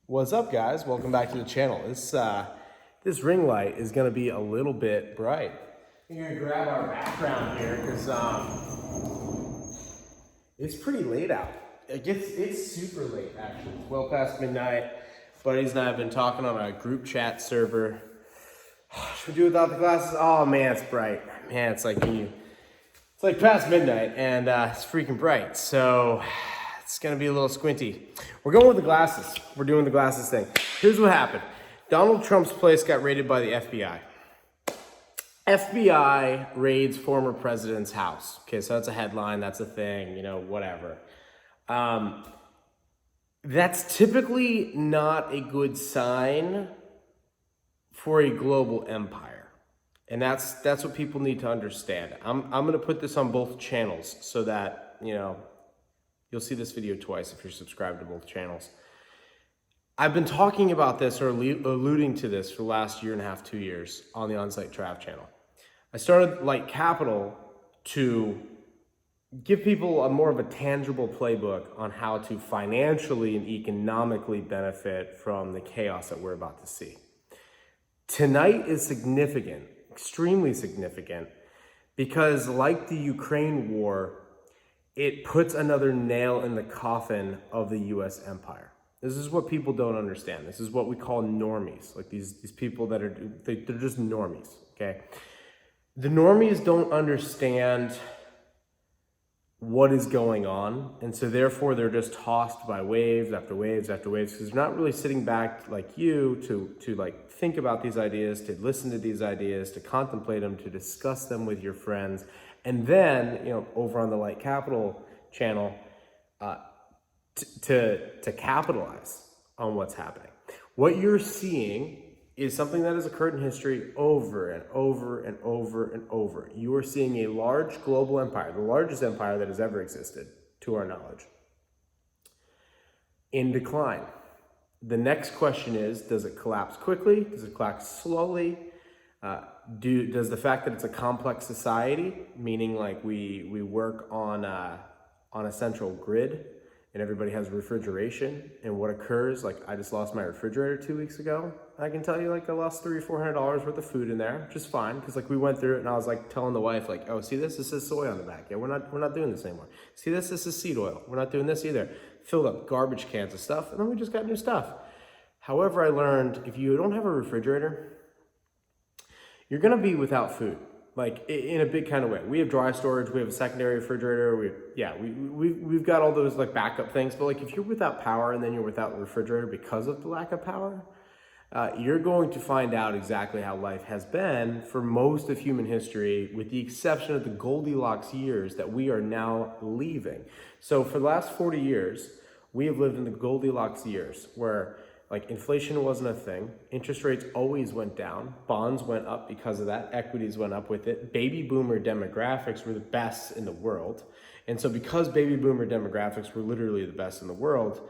What's up, guys? Welcome back to the channel. This ring light is gonna be a little bit bright. I'm gonna grab our background here because it's pretty late out. It's super late actually. It's well past midnight. Buddies and I have been talking on a group chat server. Should we do without the glasses? Oh man, it's bright. Man, it's like past midnight and it's freaking bright. So it's gonna be a little squinty. We're going with the glasses. We're doing the glasses thing. Here's what happened. Donald Trump's place got raided by the FBI. FBI raids former president's house. Okay, so that's a headline, that's a thing, whatever. That's typically not a good sign for a global empire. And that's what people need to understand. I'm gonna put this on both channels so that, you'll see this video twice if you're subscribed to both channels. I've been talking about this or alluding to this for the last 1.5 to 2 years on the OnSiteTrav channel. I started Light Capital to give people a more of a tangible playbook on how to financially and economically benefit from the chaos that we're about to see. Tonight is significant, extremely significant, because like the Ukraine war, it puts another nail in the coffin of the US empire. This is what people don't understand. This is what we call normies, like these people that they're just normies, okay? The normies don't understand what is going on, and so therefore they're just tossed by waves after waves after waves, because they're not really sitting back like you to like think about these ideas, to listen to these ideas, to contemplate them, to discuss them with your friends, and then over on the Light Capital channel to capitalize on what's happening. What you're seeing is something that has occurred in history over and over and over and over. You are seeing a large global empire, the largest empire that has ever existed, to our knowledge, in decline. The next question is, does it collapse quickly? Does it collapse slowly? Does the fact that it's a complex society, meaning like we work on a central grid, and everybody has refrigeration, and what occurs, like I just lost my refrigerator 2 weeks ago. I can tell you like I lost $300 or $400 worth of food in there, which is fine, because like we went through it and I was like telling the wife like, oh, see this says soy on the back. Yeah, we're not doing this anymore. See this is seed oil. We're not doing this either. Filled up garbage cans of stuff, and then we just got new stuff. However, I learned if you don't have a refrigerator, you're gonna be without food. Like in a big kind of way. We have dry storage, we have a secondary refrigerator, we've got all those like backup things, but like if you're without power and then you're without the refrigerator because of the lack of power, you're going to find out exactly how life has been for most of human history, with the exception of the Goldilocks years that we are now leaving. So for the last 40 years, we have lived in the Goldilocks years where like inflation wasn't a thing, interest rates always went down, bonds went up because of that, equities went up with it, baby boomer demographics were the best in the world. And so because baby boomer demographics were literally the best in the world,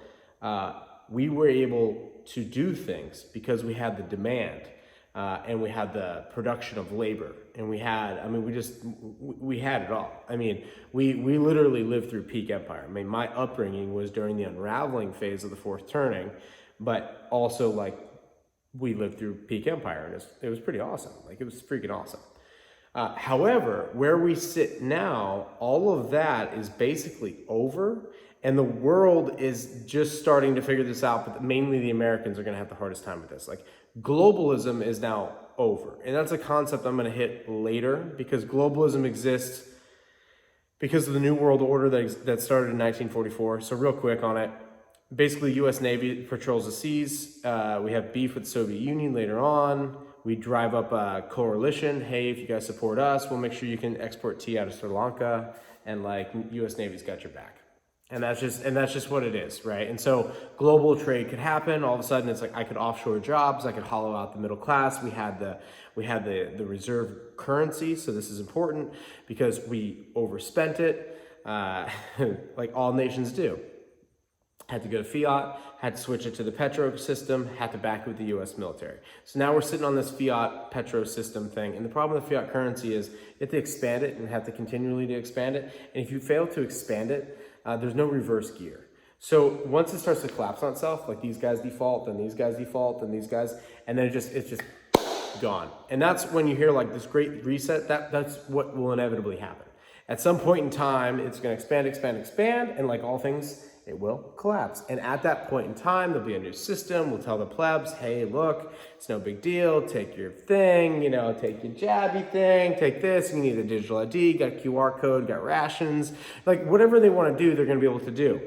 we were able to do things because we had the demand and we had the production of labor, and we had it all. I mean, we literally lived through peak empire. I mean, my upbringing was during the unraveling phase of the fourth turning, but also like we lived through peak empire, and it was pretty awesome. Like it was freaking awesome. However, where we sit now, all of that is basically over, and the world is just starting to figure this out, but mainly the Americans are gonna have the hardest time with this. Like globalism is now over, and that's a concept I'm gonna hit later, because globalism exists because of the New World Order that started in 1944. So real quick on it. Basically, U.S. Navy patrols the seas. We have beef with the Soviet Union later on. We drive up a coalition. Hey, if you guys support us, we'll make sure you can export tea out of Sri Lanka, and like U.S. Navy's got your back. And that's just what it is, right? And so global trade could happen. All of a sudden, it's like I could offshore jobs. I could hollow out the middle class. We had the reserve currency. So this is important because we overspent it, like all nations do. Had to go to fiat, had to switch it to the petro system, had to back it with the US military. So now we're sitting on this fiat petro system thing. And the problem with fiat currency is you have to expand it and have to continually to expand it. And if you fail to expand it, there's no reverse gear. So once it starts to collapse on itself, like these guys default, then these guys default, then these guys, and then it's just gone. And that's when you hear like this great reset, that's what will inevitably happen. At some point in time, it's going to expand, and like all things, it will collapse. And at that point in time, there'll be a new system. We'll tell the plebs, hey, look, it's no big deal. Take your thing, take your jabby thing, take this. You need a digital ID, got a QR code, got rations. Like whatever they want to do, they're going to be able to do.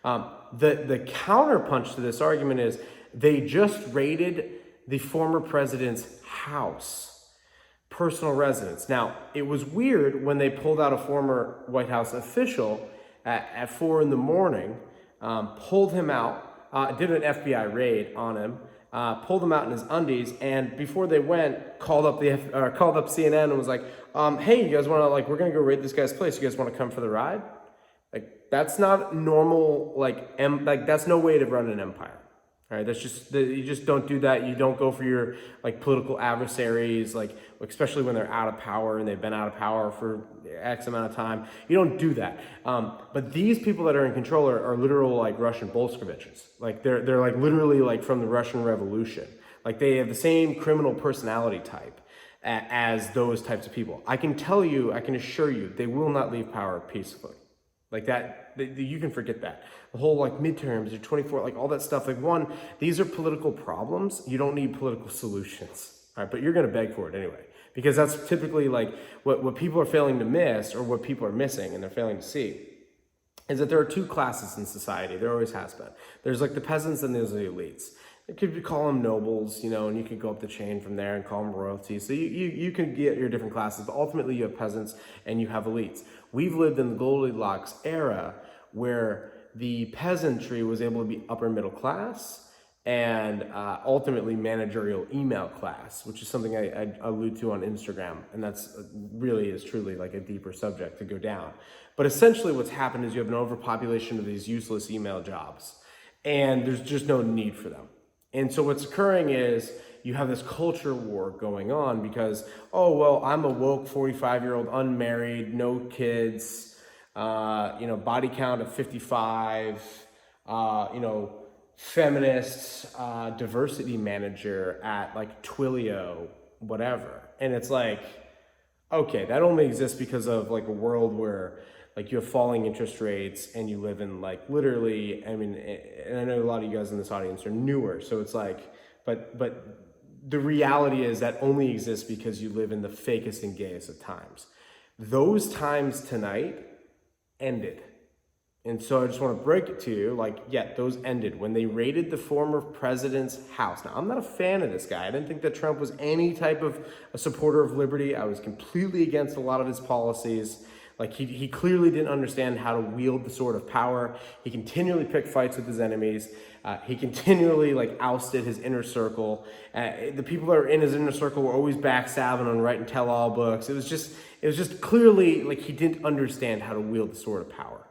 The counterpunch to this argument is they just raided the former president's house, personal residence. Now, it was weird when they pulled out a former White House official at 4 a.m, pulled him out, did an FBI raid on him, pulled him out in his undies, and before they went, called up CNN and was like, hey, you guys want to, like, we're going to go raid this guy's place. You guys want to come for the ride? Like, that's not normal, that's no way to run an empire. All right, that's just, you just don't do that. You don't go for your like political adversaries, like especially when they're out of power and they've been out of power for X amount of time. You don't do that. But these people that are in control are literal like Russian Bolsheviks. Like they're like literally like from the Russian Revolution. Like they have the same criminal personality type as those types of people. I can assure you, they will not leave power peacefully. Like that, you can forget that. The whole like midterms or 24, like all that stuff. Like these are political problems. You don't need political solutions, all right? But you're gonna beg for it anyway, because that's typically like what people are failing to miss, or what people are missing and they're failing to see, is that there are two classes in society. There always has been. There's like the peasants and there's the elites. You could call them nobles, and you could go up the chain from there and call them royalty. So you can get your different classes, but ultimately you have peasants and you have elites. We've lived in the Goldilocks era where the peasantry was able to be upper middle class and ultimately managerial email class, which is something I allude to on Instagram. And that's really is truly like a deeper subject to go down. But essentially what's happened is you have an overpopulation of these useless email jobs, and there's just no need for them. And so what's occurring is you have this culture war going on because, oh, well, I'm a woke 45-year-old, unmarried, no kids, body count of 55, feminist, diversity manager at like Twilio, whatever. And it's like, okay, that only exists because of like a world where like you have falling interest rates and you live in like literally, and I know a lot of you guys in this audience are newer. So it's like, but the reality is that only exists because you live in the fakest and gayest of times. Those times tonight ended. And so I just want to break it to you, like, yeah, those ended when they raided the former president's house. Now, I'm not a fan of this guy. I didn't think that Trump was any type of a supporter of liberty. I was completely against a lot of his policies. Like he clearly didn't understand how to wield the sword of power. He continually picked fights with his enemies. He continually like ousted his inner circle. The people that were in his inner circle were always backstabbing on writing tell-all books. It was just clearly like he didn't understand how to wield the sword of power.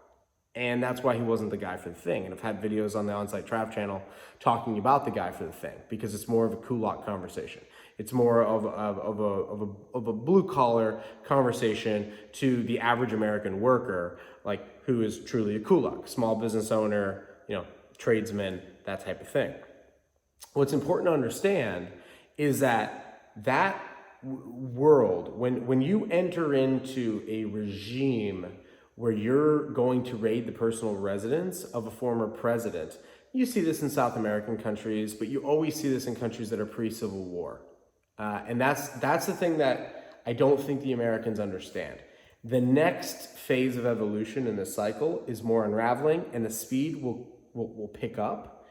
And that's why he wasn't the guy for the thing. And I've had videos on the OnSiteTrav channel talking about the guy for the thing, because it's more of a kulak conversation. It's more of a blue-collar conversation to the average American worker, like who is truly a kulak, small business owner, tradesman, that type of thing. What's important to understand is that world, when you enter into a regime where you're going to raid the personal residence of a former president, you see this in South American countries, but you always see this in countries that are pre-Civil War. And that's the thing that I don't think the Americans understand. The next phase of evolution in this cycle is more unraveling, and the speed will pick up,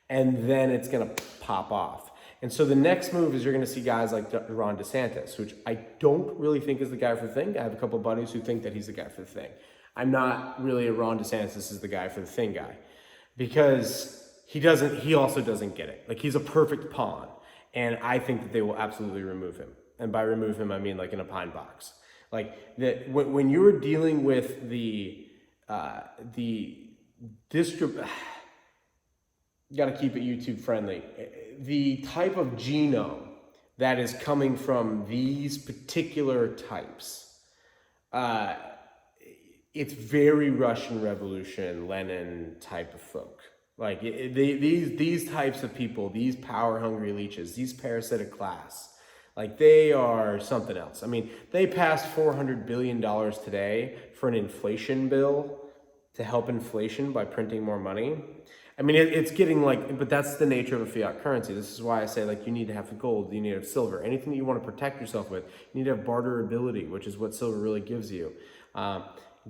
and then it's gonna pop off. And so the next move is you're gonna see guys like Ron DeSantis, which I don't really think is the guy for the thing. I have a couple of buddies who think that he's the guy for the thing. I'm not really a Ron DeSantis is the guy for the thing guy, because he also doesn't get it. Like, he's a perfect pawn. And I think that they will absolutely remove him. And by remove him, I mean like in a pine box. Like that when you're dealing with the gotta keep it YouTube friendly. The type of genome that is coming from these particular types, it's very Russian Revolution, Lenin type of folk. Like these types of people, these power hungry leeches, these parasitic class, like they are something else. I mean, they passed $400 billion today for an inflation bill to help inflation by printing more money. I mean, it's getting like, but that's the nature of a fiat currency. This is why I say, like, you need to have gold, you need to have silver. Anything that you want to protect yourself with, you need to have barterability, which is what silver really gives you.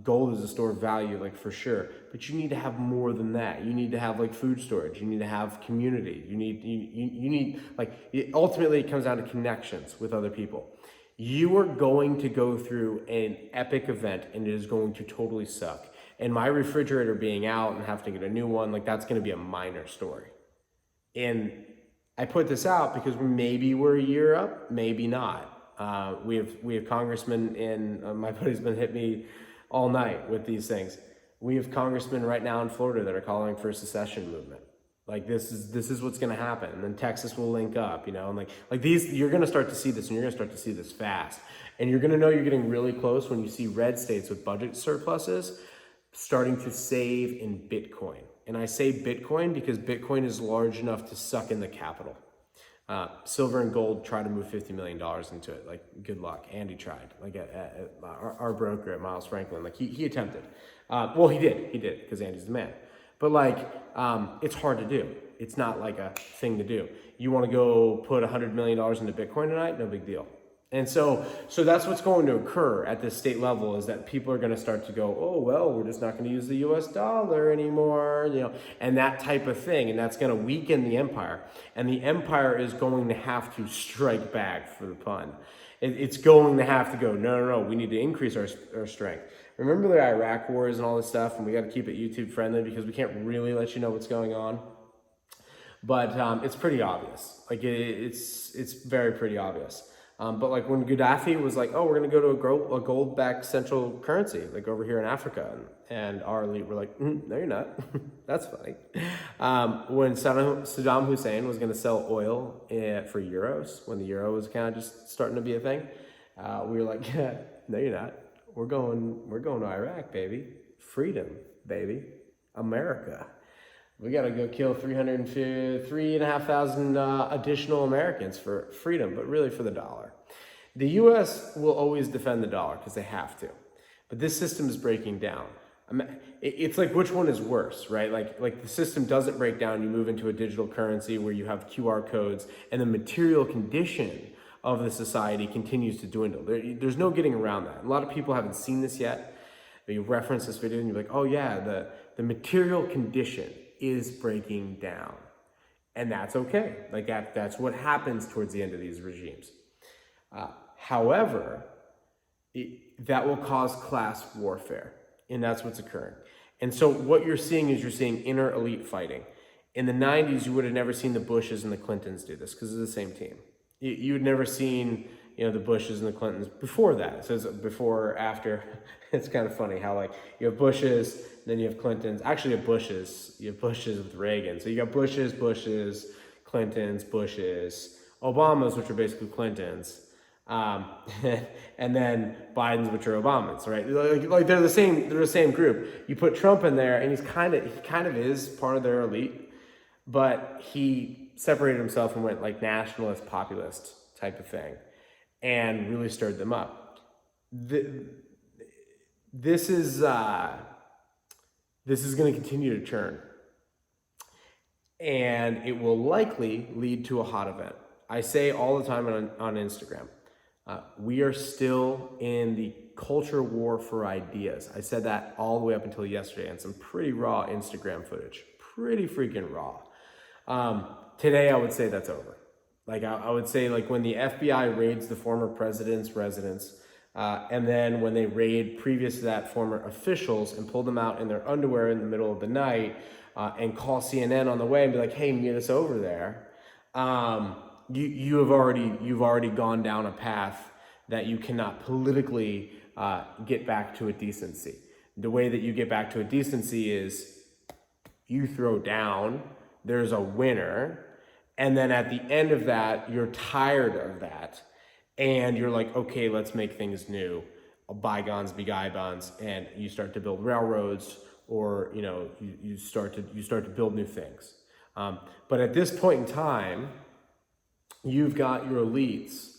Gold is a store of value, like, for sure, but you need to have more than that. You need to have like food storage. You need to have community. You need like, ultimately it comes down to connections with other people. You are going to go through an epic event and it is going to totally suck. And my refrigerator being out and having to get a new one, like, that's going to be a minor story. And I put this out because maybe we're a year up, maybe not. We have congressmen in, my buddy's been hitting me all night with these things. We have congressmen right now in Florida that are calling for a secession movement. Like, this is what's going to happen. And then Texas will link up, you know, and like these, you're going to start to see this, and you're going to start to see this fast. And you're going to know you're getting really close when you see red states with budget surpluses starting to save in Bitcoin. And I say Bitcoin because Bitcoin is large enough to suck in the capital. Silver and gold try to move $50 million into it. Like, good luck. Andy tried. Like, at our broker at Miles Franklin, like, he attempted. Well, he did because Andy's the man. But like, it's hard to do. It's not like a thing to do. You want to go put $100 million into Bitcoin tonight? No big deal. And so that's what's going to occur at the state level, is that people are going to start to go, oh, well, we're just not going to use the US dollar anymore, you know, and that type of thing. And that's going to weaken the empire. And the empire is going to have to strike back, for the pun. It's going to have to go, no, we need to increase our strength. Remember the Iraq wars and all this stuff, and we got to keep it YouTube friendly because we can't really let you know what's going on. But it's pretty obvious. Like, it's very pretty obvious. But like when Gaddafi was like, oh, we're going to go to a gold-backed central currency, like over here in Africa. And our elite were like, no, you're not. That's funny. When Saddam Hussein was going to sell oil for euros, when the euro was kind of just starting to be a thing, we were like, no, you're not. We're going to Iraq, baby. Freedom, baby. America. We got to go kill 3,500 additional Americans for freedom, but really for the dollar. The U.S. will always defend the dollar because they have to. But this system is breaking down. It's like, which one is worse, right? Like the system doesn't break down. You move into a digital currency where you have QR codes, and the material condition of the society continues to dwindle. There's no getting around that. A lot of people haven't seen this yet. You reference this video and you're like, oh yeah, the material condition is breaking down. And that's okay. Like that's what happens towards the end of these regimes. However, that will cause class warfare, and that's what's occurring. And so what you're seeing is inner elite fighting. In the 90s, you would have never seen the Bushes and the Clintons do this because it's the same team. You had never seen, the Bushes and the Clintons before that. So it's before, after. It's kind of funny how, like, you have Bushes, then you have Clintons. Actually, you have Bushes with Reagan. So you got Bushes, Clintons, Bushes, Obamas, which are basically Clintons, and then Biden's, which are Obamas, right? Like they're the same group. You put Trump in there, and he kind of is part of their elite, but he separated himself and went like nationalist, populist type of thing, and really stirred them up. This is going to continue to churn, and it will likely lead to a hot event. I say all the time on Instagram, we are still in the culture war for ideas. I said that all the way up until yesterday, and some pretty raw Instagram footage, pretty freaking raw. Today, I would say that's over. Like, I would say, like, when the FBI raids the former president's residence, and then when they raid previous to that former officials and pull them out in their underwear in the middle of the night, and call CNN on the way and be like, hey, meet us over there. You've already gone down a path that you cannot politically get back to a decency. The way that you get back to a decency is you throw down, there's a winner, and then at the end of that, you're tired of that, and you're like, okay, let's make things new. bygones be bygones, and you start to build railroads, or you start to build new things. But at this point in time, you've got your elites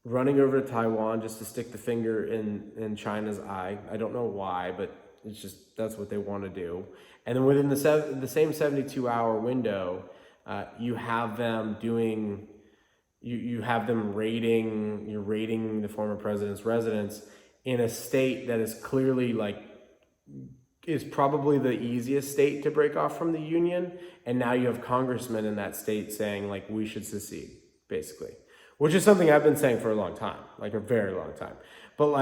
running over to Taiwan just to stick the finger in China's eye. I don't know why, but it's just, that's what they want to do. And then within the same 72-hour window, you have them doing, you have them raiding the former president's residence in a state that is clearly is probably the easiest state to break off from the Union. And now you have congressmen in that state saying we should secede, basically, which is something I've been saying for a long time, a very long time. But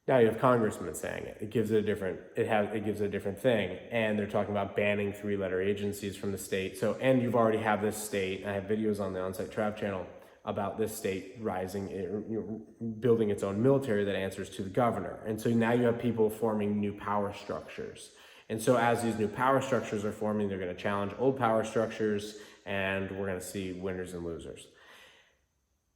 now you have congressmen saying it. It gives it a different thing. And they're talking about banning 3-letter agencies from the state. So, and you've already have this state. I have videos on the OnSiteTrav channel about this state rising, building its own military that answers to the governor. And so now you have people forming new power structures. And so as these new power structures are forming, they're going to challenge old power structures, and we're going to see winners and losers.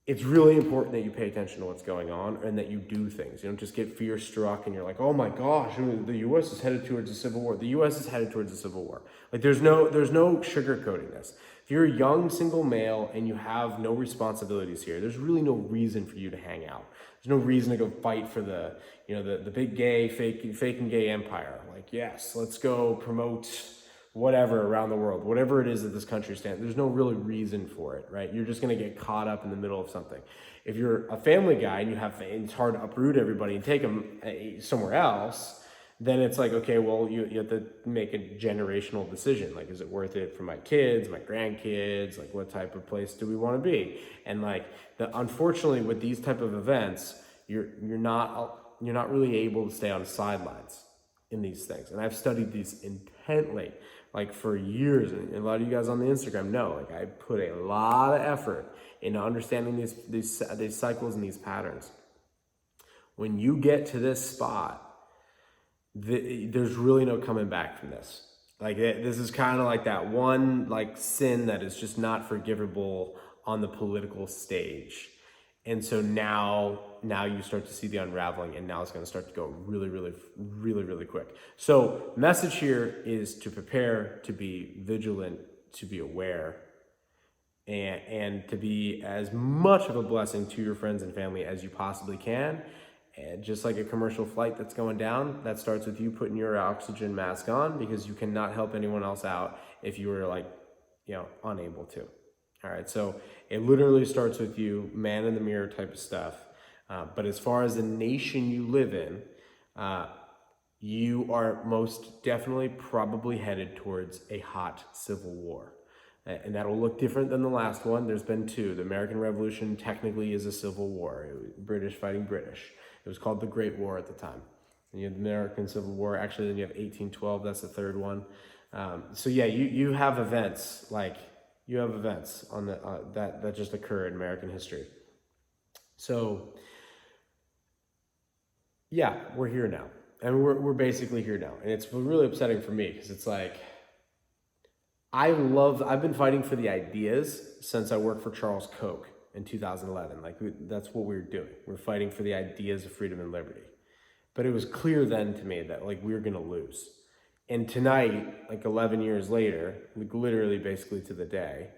It's really important that you pay attention to what's going on and that you do things. You don't just get fear struck and you're like, oh my gosh, the U.S. is headed towards a civil war. The U.S. is headed towards a civil war. There's no sugarcoating this. If you're a young single male and you have no responsibilities here, there's really no reason for you to hang out. There's no reason to go fight for the big gay, fake and gay empire. Yes, let's go promote whatever around the world, whatever it is that this country stands. There's no really reason for it, right? You're just going to get caught up in the middle of something. If you're a family guy and it's hard to uproot everybody and take them somewhere else, then it's okay, well, you have to make a generational decision. Is it worth it for my kids, my grandkids? What type of place do we want to be? And unfortunately, with these type of events, you're not really able to stay on the sidelines in these things. And I've studied these intently, for years. And a lot of you guys on the Instagram know, I put a lot of effort into understanding these cycles and these patterns. When you get to this spot, there's really no coming back from this. This is kind of that one sin that is just not forgivable on the political stage. And so now you start to see the unraveling, and now it's going to start to go really, really, really, really quick. So message here is to prepare, to be vigilant, to be aware, and to be as much of a blessing to your friends and family as you possibly can. And just like a commercial flight that's going down, that starts with you putting your oxygen mask on, because you cannot help anyone else out if you were unable to. All right, so it literally starts with you, man in the mirror type of stuff. But as far as the nation you live in, you are most definitely probably headed towards a hot civil war. And that'll look different than the last one. There's been 2. The American Revolution technically is a civil war. British fighting British. It was called the Great War at the time. And you have the American Civil War. Actually, then you have 1812. That's the 3rd one. So yeah, you have events on that just occur in American history. So yeah, we're here now, and we're basically here now, and it's really upsetting for me, because it's I've been fighting for the ideas since I worked for Charles Koch in 2011. That's what we were doing. We're fighting for the ideas of freedom and liberty. But it was clear then to me that we were going to lose. And tonight, 11 years later, literally basically to the day,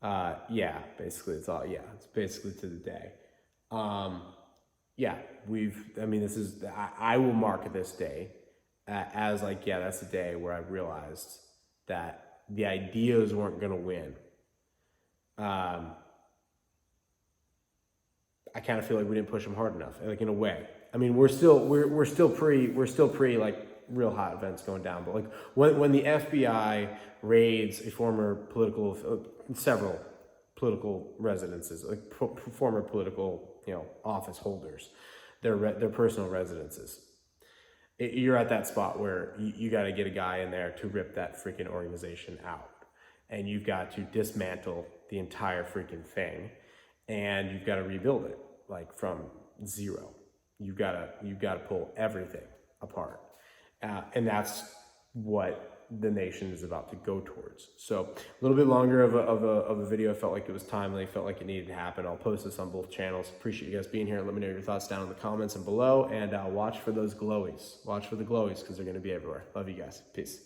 it's basically to the day. I will mark this day as that's the day where I realized that the ideas weren't going to win. I kind of feel we didn't push them hard enough, in a way. We're still pre real hot events going down. But when the FBI raids a several political residences, former political office holders, their personal residences, you're at that spot where you got to get a guy in there to rip that freaking organization out, and you've got to dismantle the entire freaking thing, and you've got to rebuild it from zero. You've got to pull everything apart, and that's what the nation is about to go towards. So a little bit longer of a video. I felt like it was timely, felt like it needed to happen. I'll post this on both channels. Appreciate you guys being here. Let me know your thoughts down in the comments and below, and watch for those glowies. Watch for the glowies because they're going to be everywhere. Love you guys. Peace.